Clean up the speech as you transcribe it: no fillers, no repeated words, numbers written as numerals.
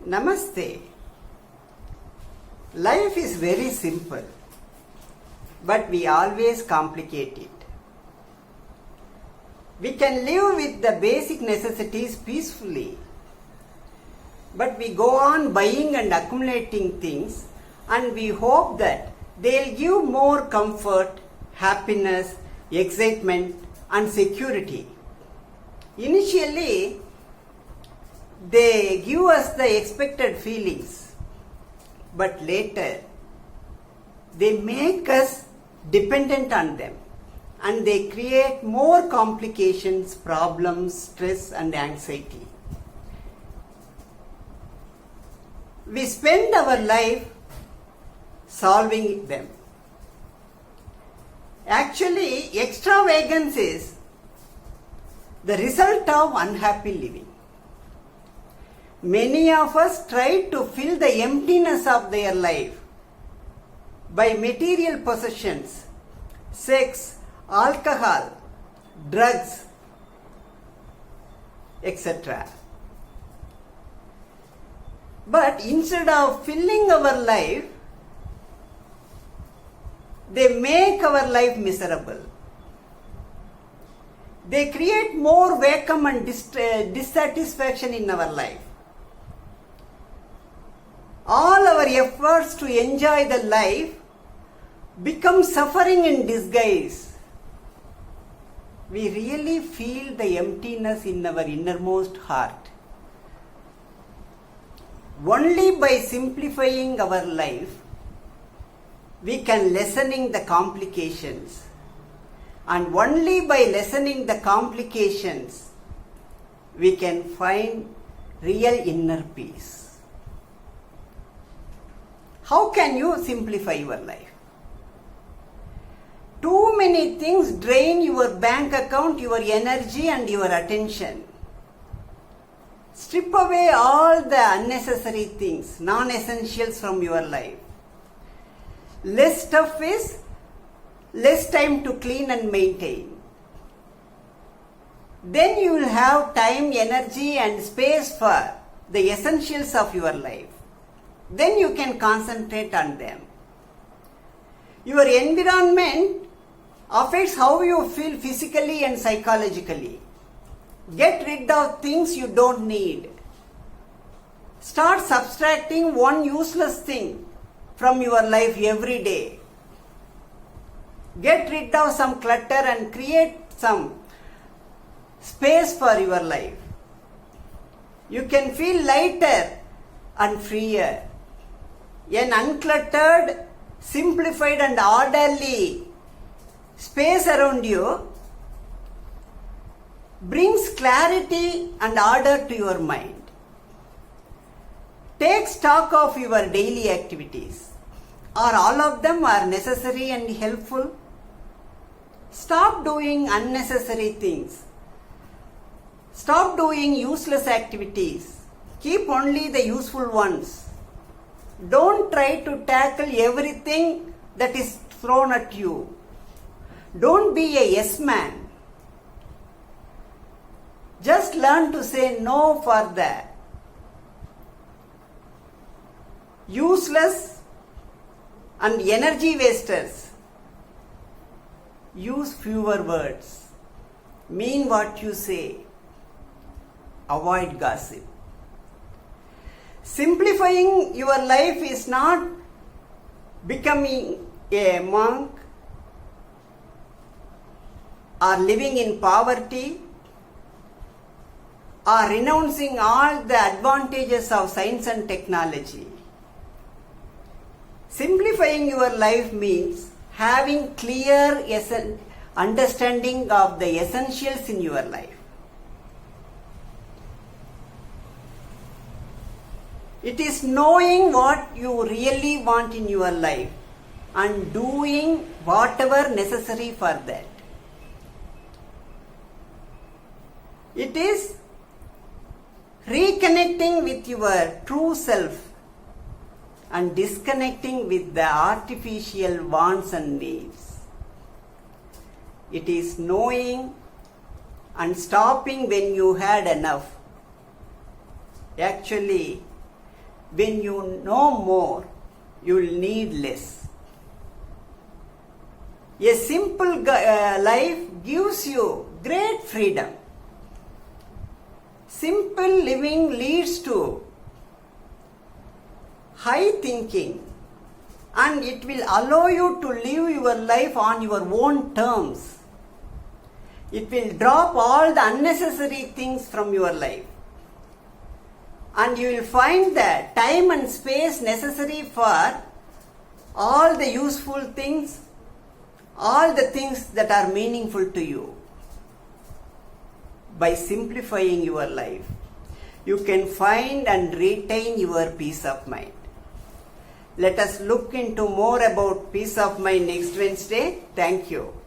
Namaste. Life is very simple, but we always complicate it. We can live with the basic necessities peacefully, but we go on buying and accumulating things, and we hope that they'll give more comfort, happiness, excitement, and security. Initially, they give us the expected feelings, but later they make us dependent on them, and they create more complications, problems, stress, and anxiety. We spend our life solving them. Actually, extravagance is the result of unhappy living. Many of us try to fill the emptiness of their life by material possessions, sex, alcohol, drugs, etc. But instead of filling our life, they make our life miserable. They create more vacuum and dissatisfaction in our life. All our efforts to enjoy the life become suffering in disguise. We really feel the emptiness in our innermost heart. Only by simplifying our life, we can lessening the complications. And only by lessening the complications, we can find real inner peace. How can you simplify your life? Too many things drain your bank account, your energy, and your attention. Strip away all the unnecessary things, non-essentials from your life. Less stuff is less time to clean and maintain. Then you will have time, energy, and space for the essentials of your life. Then you can concentrate on them. Your environment affects how you feel physically and psychologically. Get rid of things you don't need. Start subtracting one useless thing from your life every day. Get rid of some clutter and create some space for your life. You can feel lighter and freer. An uncluttered, simplified, and orderly space around you brings clarity and order to your mind. Take stock of your daily activities. Are all of them are necessary and helpful? Stop doing unnecessary things. Stop doing useless activities. Keep only the useful ones. Don't try to tackle everything that is thrown at you. Don't be a yes man. Just learn to say no for the useless and energy wasters. Use fewer words. Mean what you say. Avoid gossip. Simplifying your life is not becoming a monk or living in poverty or renouncing all the advantages of science and technology. Simplifying your life means having clear understanding of the essentials in your life. It is knowing what you really want in your life and doing whatever necessary for that. It is reconnecting with your true self and disconnecting with the artificial wants and needs. It is knowing and stopping when you had enough. Actually, when you know more, you will need less. A simple life gives you great freedom. Simple living leads to high thinking, and it will allow you to live your life on your own terms. It will drop all the unnecessary things from your life. And you will find that time and space necessary for all the useful things, all the things that are meaningful to you. By simplifying your life, you can find and retain your peace of mind. Let us look into more about peace of mind next Wednesday. Thank you.